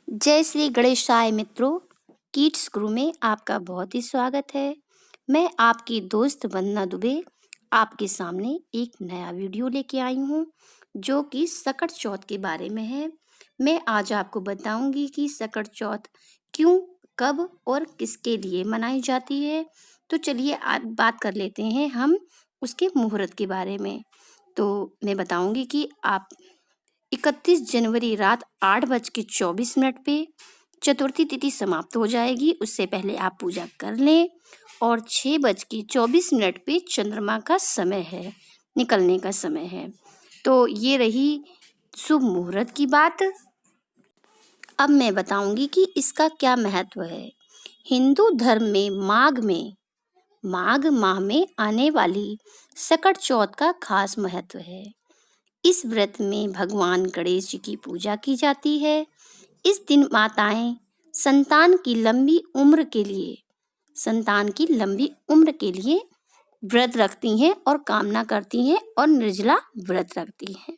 जय श्री गणेशाय मित्रों, किड्स गुरु में आपका बहुत ही स्वागत है। मैं आपकी दोस्त वंदना दुबे आपके सामने एक नया वीडियो लेके आई हूँ जो कि सकट चौथ के बारे में है। मैं आज आपको बताऊंगी कि सकट चौथ क्यों, कब और किसके लिए मनाई जाती है। तो चलिए आज बात कर लेते हैं हम उसके मुहूर्त के बारे में। तो मैं बताऊंगी कि आप 31 जनवरी रात 8:24 पे चतुर्थी तिथि समाप्त हो जाएगी। उससे पहले आप पूजा कर लें और 6:24 पे चंद्रमा का समय है, निकलने का समय है। तो ये रही शुभ मुहूर्त की बात। अब मैं बताऊंगी कि इसका क्या महत्व है। हिंदू धर्म में माघ माह में आने वाली सकट चौथ का खास महत्व है। इस व्रत में भगवान गणेश जी की पूजा की जाती है। इस दिन माताएं संतान की लंबी उम्र के लिए व्रत रखती हैं और कामना करती हैं और निर्जला व्रत रखती हैं।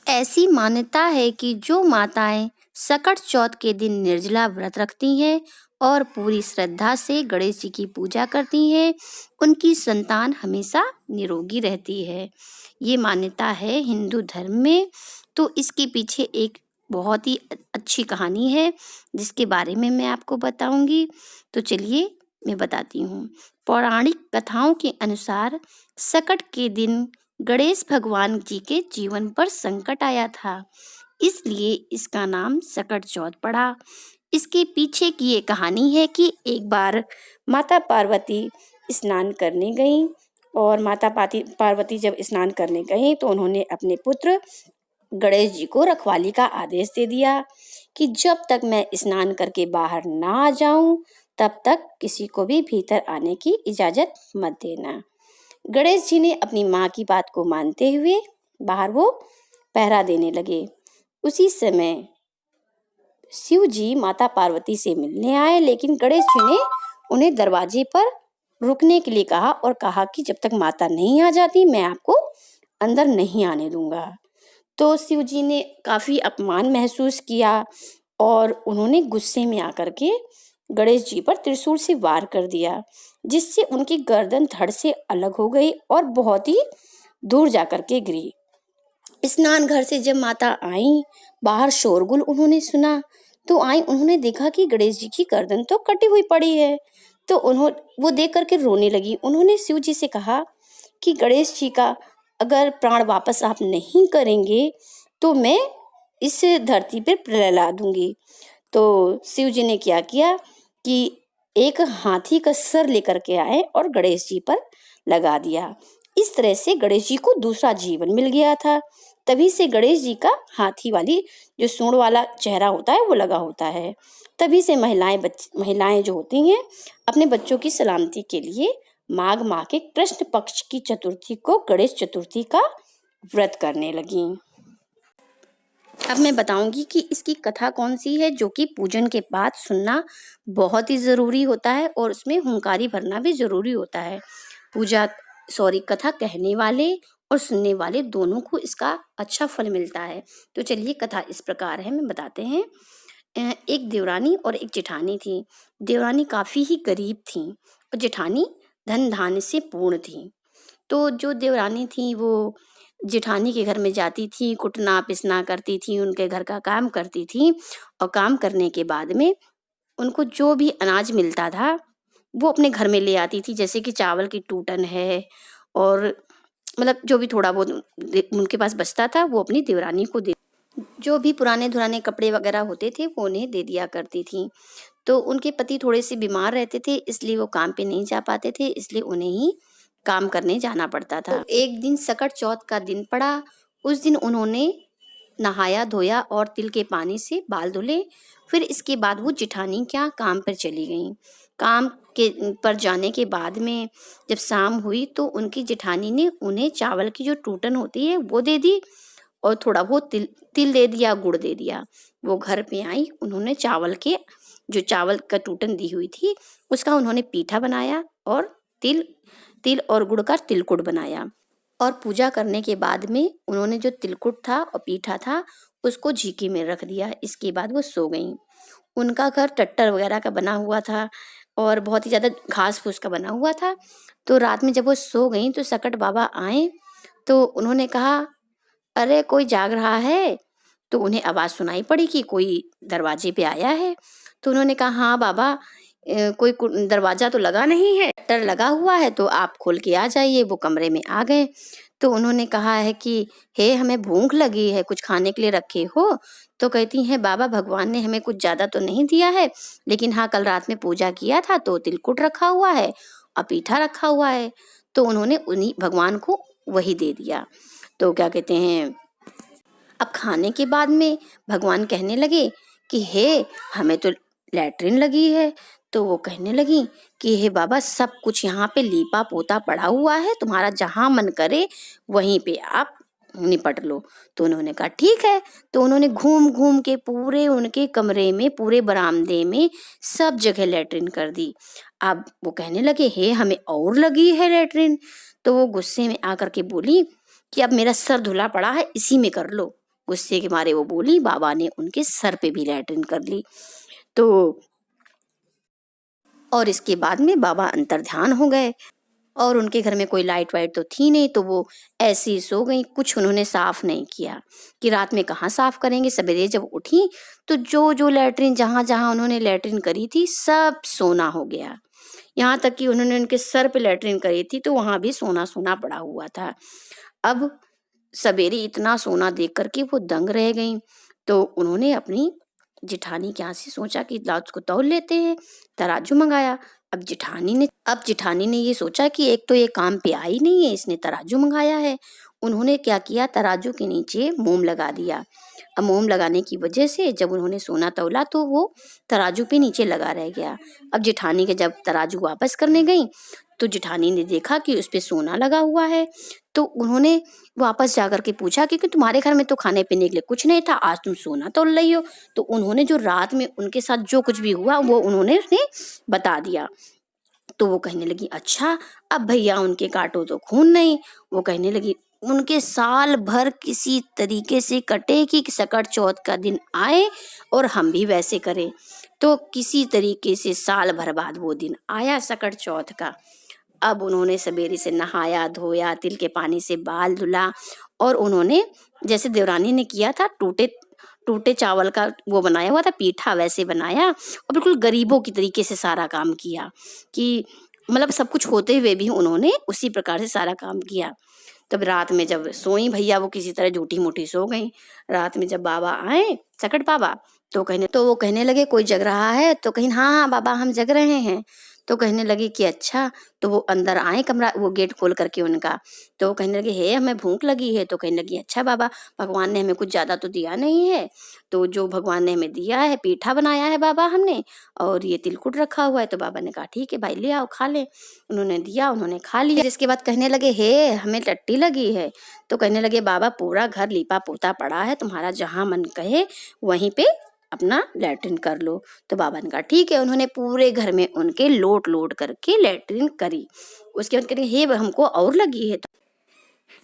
ऐसी मान्यता है कि जो माताएं सकट चौथ के दिन निर्जला व्रत रखती हैं और पूरी श्रद्धा से गणेश जी की पूजा करती हैं, उनकी संतान हमेशा निरोगी रहती है। ये मान्यता है हिंदू धर्म में। तो इसके पीछे एक बहुत ही अच्छी कहानी है जिसके बारे में मैं आपको बताऊंगी। तो चलिए मैं बताती हूँ। पौराणिक कथाओं के अनुसार सकट के दिन गणेश भगवान जी के जीवन पर संकट आया था, इसलिए इसका नाम सकट चौथ पड़ा। इसके पीछे की ये कहानी है कि एक बार माता पार्वती स्नान करने गईं और माता पार्वती जब स्नान करने गईं तो उन्होंने अपने पुत्र गणेश जी को रखवाली का आदेश दे दिया कि जब तक मैं स्नान करके बाहर ना आ जाऊं तब तक किसी को भी भीतर आने की इजाजत मत देना। गणेश जी ने अपनी माँ की बात को मानते हुए बाहर वो पहरा देने लगे। उसी समय शिव जी माता पार्वती से मिलने आए, लेकिन गणेश जी ने उन्हें दरवाजे पर रुकने के लिए कहा और कहा कि जब तक माता नहीं आ जाती मैं आपको अंदर नहीं आने दूंगा। तो शिव जी ने काफी अपमान महसूस किया और उन्होंने गुस्से में आकर के गणेश जी पर त्रिशूल से वार कर दिया, जिससे उनकी गर्दन धड़ से अलग हो गई और बहुत ही दूर जाकर के गिरी। स्नान घर से जब माता आई, बाहर शोरगुल उन्होंने सुना तो आई। उन्होंने देखा कि गणेश जी की गर्दन तो कटी हुई पड़ी है। तो वो देख करके रोने लगी। उन्होंने शिव जी से कहा कि गणेश जी का अगर प्राण वापस आप नहीं करेंगे तो मैं इस धरती पर प्रलय ला दूंगी। तो शिव जी ने क्या किया कि एक हाथी का सर लेकर के आए और गणेश जी पर लगा दिया। इस तरह से गणेश जी को दूसरा जीवन मिल गया था। तभी से गणेश जी का हाथी वाली जो सूंड वाला चेहरा होता है वो लगा होता है। तभी से महिलाएं जो होती हैं अपने बच्चों की सलामती के लिए माघ माह के कृष्ण पक्ष की चतुर्थी को गणेश चतुर्थी का व्रत करने लगी। अब मैं बताऊंगी कि इसकी कथा कौन सी है जो कि पूजन के बाद सुनना बहुत ही जरूरी होता है और उसमें हुंकारी भरना भी जरूरी होता है। कथा कहने वाले और सुनने वाले दोनों को इसका अच्छा फल मिलता है। तो चलिए कथा इस प्रकार है, मैं बताते हैं। एक देवरानी और एक जेठानी थी। देवरानी काफी ही गरीब थी और जेठानी धन धान्य से पूर्ण थी। तो जो देवरानी थी वो जेठानी के घर में जाती थी, कुटना पिसना करती थी, उनके घर का काम करती थी और काम करने के बाद में उनको जो भी अनाज मिलता था वो अपने घर में ले आती थी। जैसे कि चावल की टूटन है और मतलब जो भी थोड़ा बहुत उनके पास बचता था वो अपनी देवरानी को दे, जो भी पुराने धुराने कपड़े वगैरह होते थे वो उन्हें दे दिया करती थी। तो उनके पति थोड़े से बीमार रहते थे, इसलिए वो काम पे नहीं जा पाते थे, इसलिए उन्हें ही काम करने जाना पड़ता था। तो एक दिन सकट चौथ का दिन पड़ा। उस दिन उन्होंने नहाया धोया और तिल के पानी से बाल धुले। फिर इसके बाद वो जेठानी क्या काम पर चली गईं। काम के पर जाने के बाद में जब शाम हुई तो उनकी जेठानी ने उन्हें चावल की जो टूटन होती है वो दे दी और थोड़ा बहुत तिल दे दिया, गुड़ दे दिया। वो घर पे आई, उन्होंने चावल का टूटन दी हुई थी उसका उन्होंने पीठा बनाया और तिल और गुड़ का तिलकुट बनाया और पूजा करने के बाद में उन्होंने जो तिलकुट था और पीठा था उसको झीकी में रख दिया। इसके बाद वो सो गईं। उनका घर टट्टर वगैरह का बना हुआ था और बहुत ही ज़्यादा घास-फूस का बना हुआ था। तो रात में जब वो सो गईं तो सकट बाबा आए, तो उन्होंने कहा, "अरे! कोई जाग रहा है?" तो उन्हें आवाज़ सुनाई पड़ी कि कोई दरवाजे पे आया है। तो उन्होंने कहा, "हाँ बाबा, कोई दरवाज़ा तो लगा नहीं है, शटर लगा हुआ है, तो आप खोल के आ जाइए।" वो कमरे में आ गए। तो उन्होंने कहा है कि, "हे, हमें भूख लगी है, कुछ खाने के लिए रखे हो?" तो कहती हैं, "बाबा, भगवान ने हमें कुछ ज़्यादा तो नहीं दिया है, लेकिन हाँ, कल रात में पूजा किया था तो तिलकुट रखा हुआ है और पीठा रखा हुआ है।" तो उन्होंने उन्हीं भगवान को वही दे दिया। तो क्या कहते हैं, अब खाने के बाद में भगवान कहने लगे कि हे, हमें तो लैट्रिन लगी है। तो वो कहने लगी कि हे बाबा, सब कुछ यहाँ पे लीपा पोता पड़ा हुआ है, तुम्हारा जहाँ मन करे वहीं पे आप निपट लो। तो उन्होंने कहा ठीक है। तो उन्होंने घूम घूम के पूरे उनके कमरे में, पूरे बरामदे में सब जगह लैट्रिन कर दी। अब वो कहने लगे हे, हमें और लगी है लैट्रिन। तो वो गुस्से में आकर के बोली कि अब मेरा सर धुला पड़ा है, इसी में कर लो। गुस्से के मारे वो बोली, बाबा ने उनके सर पे भी लैट्रिन कर ली। तो और इसके बाद में बाबा अंतर्ध्यान हो गए और उनके घर में कोई लाइट वाइट तो थी नहीं, तो वो ऐसी सो गई। कुछ उन्होंने साफ नहीं किया कि रात में कहाँ साफ करेंगे। सवेरे जब उठी तो जो जो लैट्रिन, जहाँ जहाँ उन्होंने लैट्रिन करी थी, सब सोना हो गया। यहाँ तक कि उन्होंने उनके सर पे लैट्रिन करी थी तो वहां भी सोना सोना पड़ा हुआ था। अब सवेरे इतना सोना देख करके वो दंग रह गईं। तो उन्होंने अपनी जेठानी के यहाँ से सोचा कि लाओ उसको तौल लेते हैं, तराजू मंगाया। अब जेठानी ने ये सोचा कि एक तो ये काम पे आई नहीं है, इसने तराजू मंगाया है। उन्होंने क्या किया, तराजू के नीचे मोम लगा दिया। अब मोम लगाने की वजह से जब उन्होंने सोना तौला तो वो तराजू पे नीचे लगा रह गया। अब जेठानी के जब तराजू वापस करने गई तो जेठानी ने देखा कि उस पे सोना लगा हुआ है। तो उन्होंने वापस जाकर के पूछा कि तुम्हारे घर में तो खाने पीने के लिए कुछ नहीं था, आज तुम सोना तौल रही हो। तो उन्होंने जो रात में उनके साथ जो कुछ भी हुआ वो उन्होंने उसने बता दिया। तो वो कहने लगी अच्छा, अब भैया उनके काटो तो खून नहीं। वो कहने लगी उनके साल भर किसी तरीके से कटे कि सकट चौथ का दिन आए और हम भी वैसे करें। तो किसी तरीके से साल भर बाद वो दिन आया सकट चौथ का। अब उन्होंने सवेरे से नहाया धोया, तिल के पानी से बाल धुला और उन्होंने जैसे देवरानी ने किया था, टूटे टूटे चावल का वो बनाया हुआ था पीठा, वैसे बनाया और बिल्कुल गरीबों की तरीके से सारा काम किया कि मतलब सब कुछ होते हुए भी उन्होंने उसी प्रकार से सारा काम किया। तब रात में जब सोई भैया, वो किसी तरह झूठी मूठी सो गई। रात में जब बाबा आए, सकट बाबा, तो वो कहने लगे कोई जग रहा है? तो कहीं हाँ हाँ बाबा, हम जग रहे हैं। तो कहने लगे कि अच्छा। तो वो अंदर आए कमरा, वो गेट खोल करके उनका। तो वो कहने लगे हे, हमें भूख लगी है। तो कहने लगी अच्छा बाबा, भगवान ने हमें कुछ ज्यादा तो दिया नहीं है, तो जो भगवान ने हमें दिया है, पीठा बनाया है बाबा हमने और ये तिलकुट रखा हुआ है। तो बाबा ने कहा ठीक है भाई, ले आओ खा ले। उन्होंने दिया, उन्होंने खा लिया। जिसके बाद कहने लगे हे, हमें टट्टी लगी है। तो कहने लगे बाबा, पूरा घर लीपा पोता पड़ा है, तुम्हारा जहां मन कहे वहीं पे अपना लैट्रिन कर लो। तो बाबा ने कहा ठीक है। उन्होंने पूरे घर में उनके लोट लोट करके लैट्रिन करी। उसके बाद कहते हे, हमको और लगी है।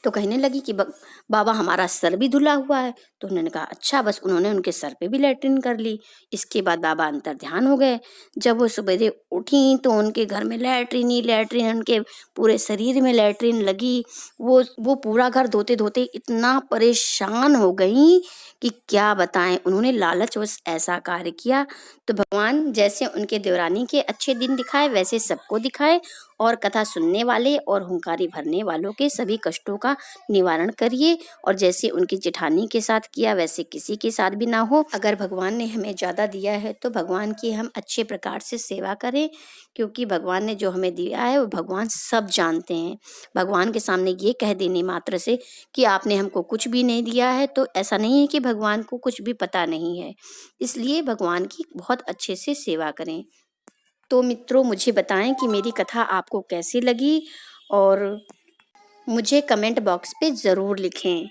तो कहने लगी कि बाबा, हमारा सर भी धुला हुआ है। तो उन्होंने कहा अच्छा। बस उन्होंने उनके सर पे भी लैट्रिन कर ली। इसके बाद बाबा अंतर्ध्यान हो गए। जब वो सवेरे उठी तो उनके घर में लैट्रिन ही लैट्रिन, उनके पूरे शरीर में लैट्रिन लगी। वो पूरा घर धोते धोते इतना परेशान हो गई कि क्या बताएं। उन्होंने लालचवश ऐसा कार्य किया। तो भगवान जैसे उनके देवरानी के अच्छे दिन दिखाए वैसे सबको दिखाए और कथा सुनने वाले और हुंकारी भरने वालों के सभी कष्टों का निवारण करिए। और जैसे उनकी जेठानी के साथ किया वैसे किसी के साथ भी ना हो। अगर भगवान ने हमें ज़्यादा दिया है तो भगवान की हम अच्छे प्रकार से सेवा करें, क्योंकि भगवान ने जो हमें दिया है वो भगवान सब जानते हैं। भगवान के सामने ये कह देने मात्र से कि आपने हमको कुछ भी नहीं दिया है, तो ऐसा नहीं है कि भगवान को कुछ भी पता नहीं है। इसलिए भगवान की बहुत अच्छे से सेवा करें। तो मित्रों, मुझे बताएं कि मेरी कथा आपको कैसी लगी और मुझे कमेंट बॉक्स पे ज़रूर लिखें।